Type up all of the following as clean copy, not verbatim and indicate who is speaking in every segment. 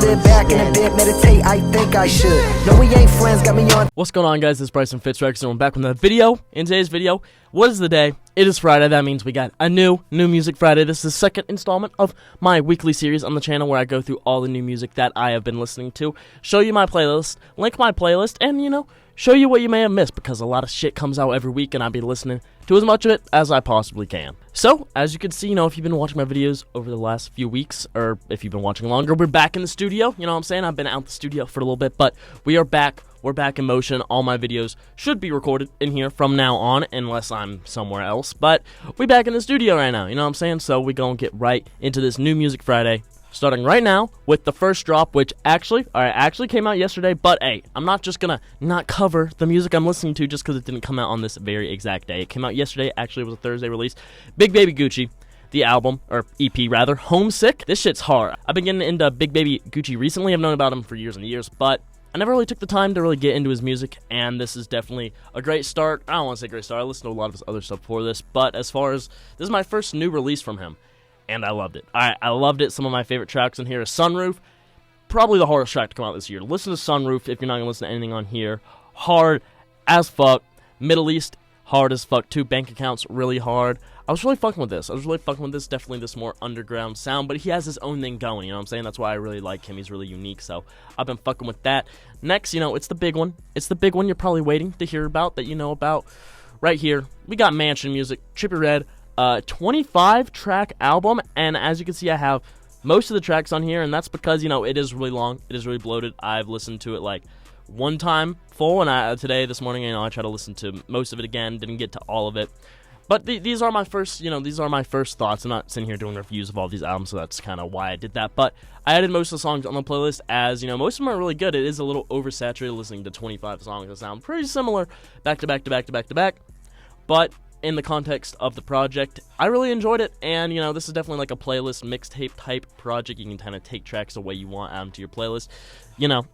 Speaker 1: live back in a bed, meditate, I think I should. No, we ain't friends, got me on.
Speaker 2: What's going on, guys? This is Bryce from Dexter, and I'm back with another video. In today's video, what is the day? It is Friday. That means we got a new Music Friday. This is the second installment of my weekly series on the channel where I go through all the new music that I have been listening to, show you my playlist, link my playlist, and, show you what you may have missed, because a lot of shit comes out every week, and I'll be listening to as much of it as I possibly can. So, as you can see, if you've been watching my videos over the last few weeks, or if you've been watching longer, we're back in the studio. You know what I'm saying? I've been out the studio for a little bit, but we are back. We're back in motion. All my videos should be recorded in here from now on, unless I'm somewhere else. But we back in the studio right now, you know what I'm saying? So we gonna get right into this new Music Friday, starting right now with the first drop, which actually came out yesterday. But hey, I'm not just gonna not cover the music I'm listening to just because it didn't come out on this very exact day. It came out yesterday. Actually, it was a Thursday release. BIGBABYGUCCI. The album, or EP rather, Homesick. This shit's hard. I've been getting into BIGBABYGUCCI recently. I've known about him for years and years, but I never really took the time to really get into his music, and this is definitely a great start. I don't want to say great start. I listened to a lot of his other stuff before this, but as far as, this is my first new release from him, and I loved it. I loved it. Some of my favorite tracks in here is Sunroof, probably the hardest track to come out this year. Listen to Sunroof if you're not going to listen to anything on here. Hard as fuck. Middle East, hard as fuck too. Bank Accounts, really hard. I was really fucking with this. Definitely this more underground sound, but he has his own thing going, you know what I'm saying? That's why I really like him. He's really unique, so I've been fucking with that. Next, it's the big one. It's the big one you're probably waiting to hear about, that you know about. Right here, we got Mansion Music, Trippie Redd, 25-track album, and as you can see, I have most of the tracks on here, and that's because, it is really long. It is really bloated. I've listened to it, like, one time full, and this morning, I tried to listen to most of it again. Didn't get to all of it. But these are my first, thoughts. I'm not sitting here doing reviews of all these albums, so that's kind of why I did that. But I added most of the songs on the playlist as, most of them are really good. It is a little oversaturated listening to 25 songs that sound pretty similar back to back to back to back to back. But in the context of the project, I really enjoyed it. And, this is definitely like a playlist mixtape type project. You can kind of take tracks the way you want out into your playlist.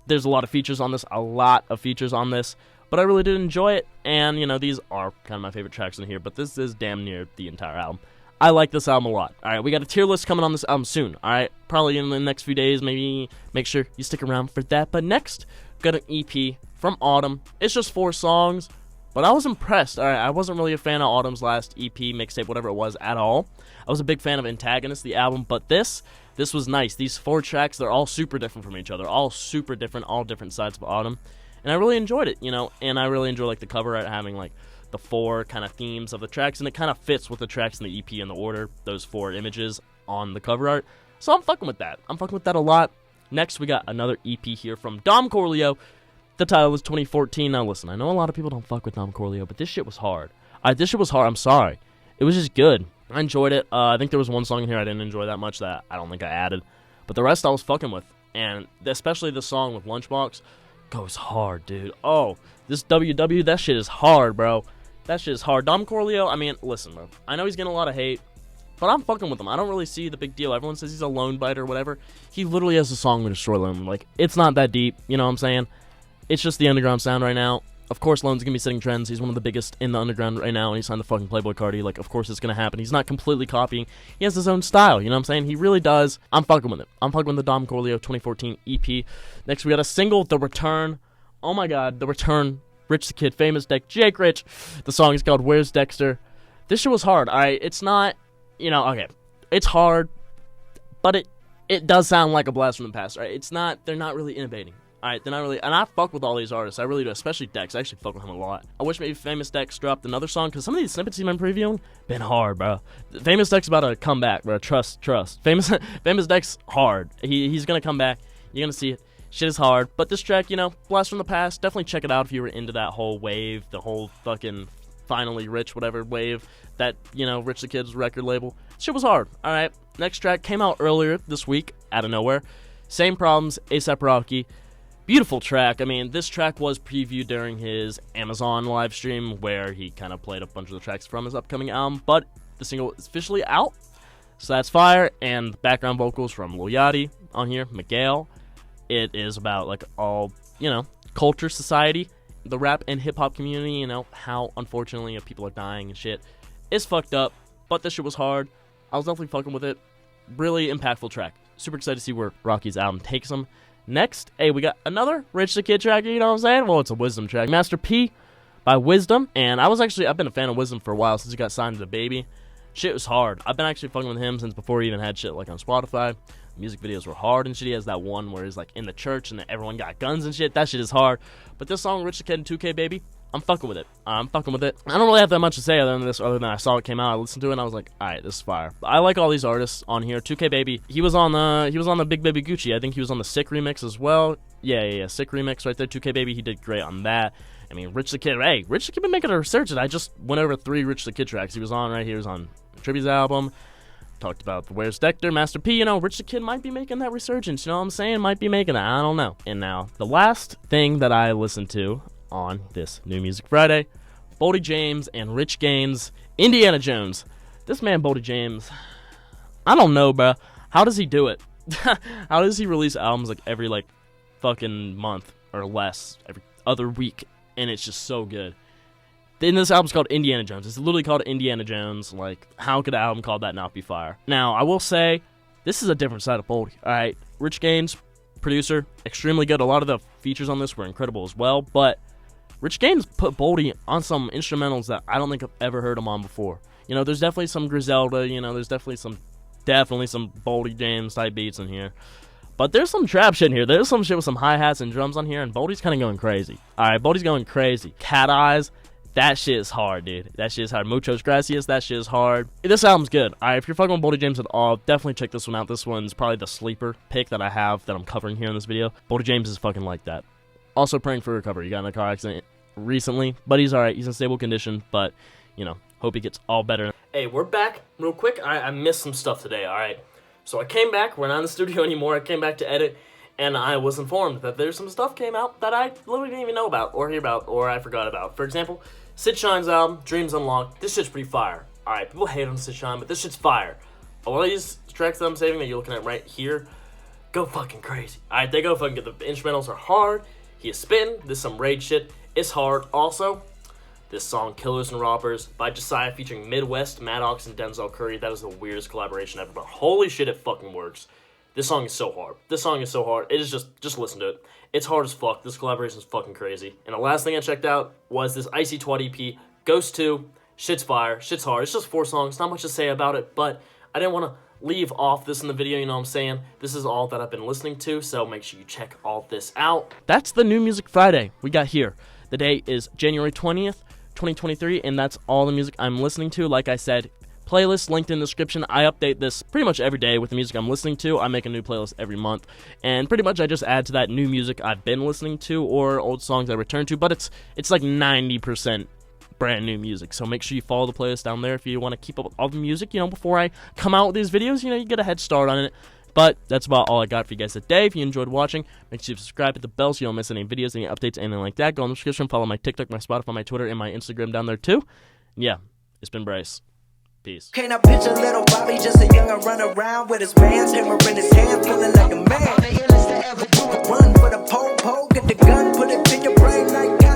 Speaker 2: There's a lot of features on this, but I really did enjoy it, and, these are kind of my favorite tracks in here, but this is damn near the entire album. I like this album a lot. Alright, we got a tier list coming on this album soon, alright? Probably in the next few days, maybe make sure you stick around for that. But next, got an EP from Autumn. It's just 4 songs, but I was impressed. Alright, I wasn't really a fan of Autumn's last EP, mixtape, whatever it was, at all. I was a big fan of Antagonist, the album, but this was nice. These 4 tracks, they're all super different from each other, all super different, all different sides of Autumn. And I really enjoyed it, and I really enjoy, like, the cover art having, like, the 4 kind of themes of the tracks, and it kind of fits with the tracks in the EP in the order, those 4 images on the cover art. So I'm fucking with that. A lot. Next, we got another EP here from Dom Corleo. The title is 2014. Now, listen, I know a lot of people don't fuck with Dom Corleo, but this shit was hard. I'm sorry. It was just good. I enjoyed it. I think there was one song in here I didn't enjoy that much that I don't think I added, but the rest I was fucking with, and especially the song with Lunchbox goes hard, dude. Oh, this WW, that shit is hard, bro. That shit is hard. Dom Corleo, I mean, listen, bro. I know he's getting a lot of hate, but I'm fucking with him. I don't really see the big deal. Everyone says he's a lone biter or whatever. He literally has a song with Destroy Lone. Like, it's not that deep, you know what I'm saying? It's just the underground sound right now. Of course, Lone's gonna be setting trends. He's one of the biggest in the underground right now, and he signed the fucking Playboy Cardi. Like, of course it's gonna happen. He's not completely copying. He has his own style, you know what I'm saying? He really does. I'm fucking with it. I'm fucking with the Dom Corleo 2014 EP. Next, we got a single, The Return. Oh my god, The Return. Rich the Kid, Famous Deck, Jake Rich. The song is called Where's Dexter. This shit was hard, alright? It's not, okay. It's hard, but it does sound like a blast from the past, right? It's not, they're not really innovating. Alright, they're not really, and I fuck with all these artists, I really do, especially Dex. I actually fuck with him a lot. I wish maybe Famous Dex dropped another song, because some of these snippets he's been previewing, been hard, bro. Famous Dex about to come back, bro. Trust. Famous Dex, hard. He's gonna come back. You're gonna see it. Shit is hard, but this track, blast from the past, definitely check it out if you were into that whole wave, the whole fucking finally rich whatever wave, that, Rich the Kid's record label. Shit was hard. Alright, next track came out earlier this week, out of nowhere. Same Problems, A$AP Rocky. Beautiful track. I mean, this track was previewed during his Amazon live stream where he kind of played a bunch of the tracks from his upcoming album, but the single is officially out, so that's fire. And background vocals from Lil Yachty on here, Miguel. It is about, like, all, culture, society, the rap and hip-hop community, how, unfortunately, people are dying and shit. It's fucked up, but this shit was hard. I was definitely fucking with it. Really impactful track. super excited to see where Rocky's album takes him. Next, hey, we got another Rich the Kid track, you know what I'm saying? Well, it's a Wisdom track. Master P by Wisdom, and I've been a fan of Wisdom for a while since he got signed to the Baby. Shit was hard. I've been actually fucking with him since before he even had shit like on Spotify. Music videos were hard and shit. He has that one where he's like in the church and everyone got guns and shit. That shit is hard. But this song, Rich the Kid and 2K Baby, I'm fucking with it. I don't really have that much to say other than I saw it came out, I listened to it, and I was like, alright, this is fire. But I like all these artists on here. 2K Baby, he was on the Big Baby Gucci. I think he was on the Sick remix as well. Yeah, Sick remix right there. 2K Baby, he did great on that. I mean, Rich the Kid, hey, Rich the Kid been making a resurgence. I just went over 3 Rich the Kid tracks. He was on right here. He was on Trippie's album. Talked about the Where's Dexter, Master P, you know, Rich the Kid might be making that resurgence, you know what I'm saying? Might be making that, I don't know. And now, the last thing that I listened to on this New Music Friday, Boldy James and RichGains, Indiana Jones. This man, Boldy James, I don't know, bruh. How does he do it? How does he release albums like every, like, fucking month or less, every other week, and it's just so good? Then this album's called Indiana Jones. It's literally called Indiana Jones. Like, how could an album called that not be fire? Now, I will say, this is a different side of Boldy. Alright, RichGains, producer, extremely good. A lot of the features on this were incredible as well, but RichGains put Boldy on some instrumentals that I don't think I've ever heard him on before. You know, there's definitely some Griselda, you know, there's definitely some Boldy James type beats in here. But there's some trap shit in here. There's some shit with some hi-hats and drums on here, and Boldy's kind of going crazy. Alright, Boldy's going crazy. Cat Eyes. That shit is hard, dude. That shit is hard. Muchos Gracias, that shit is hard. This album's good. Alright, if you're fucking with Boldy James at all, definitely check this one out. This one's probably the sleeper pick that I have that I'm covering here in this video. Boldy James is fucking like that. Also praying for recovery. He got in a car accident recently, but he's alright. He's in stable condition, but, you know, hope he gets all better. Hey, we're back real quick. I missed some stuff today, alright? So I came back. We're not in the studio anymore. I came back to edit, and I was informed that there's some stuff came out that I literally didn't even know about, or hear about, or I forgot about. For example, Sid Shyne's album, Dreams Unlocked. This shit's pretty fire. Alright, people hate on Sid Shyne, but this shit's fire. A lot of these tracks that I'm saving that you're looking at right here, go fucking crazy. Alright, they go fucking good. The instrumentals are hard. He is spitting. This is some rage shit. It's hard. Also, this song, Killers and Robbers, by JASIAH featuring midwxst, Maddox, and Denzel Curry. That is the weirdest collaboration ever, but holy shit, it fucking works. This song is so hard. This song is so hard. It is just listen to it. It's hard as fuck. This collaboration is fucking crazy. And the last thing I checked out was this ICYTWAT EP, Ghost 2. Shit's fire. Shit's hard. It's just 4 songs. Not much to say about it, but I didn't want to leave off this in the video, you know what I'm saying? This is all that I've been listening to, so make sure you check all this out. That's the New Music Friday we got here. The day is January 20th, 2023, and that's all the music I'm listening to. Like I said, playlist linked in the description. I update this pretty much every day with the music I'm listening to. I make a new playlist every month, and pretty much I just add to that new music I've been listening to or old songs I return to, but it's like 90% brand new music. So make sure you follow the playlist down there if you want to keep up with all the music, you know, before I come out with these videos, you know, you get a head start on it. But that's about all I got for you guys today. If you enjoyed watching, make sure you subscribe, hit the bell so you don't miss any videos, any updates, anything like that. Go in the description, follow my TikTok, my Spotify, my Twitter, and my Instagram down there too. And yeah, it's been Bryce. Peace.
Speaker 1: Can I picture little Bobby, just a young run around with his bands, hammer in his hand, feeling like a man. Run for the pole, get the gun, put it in your brain like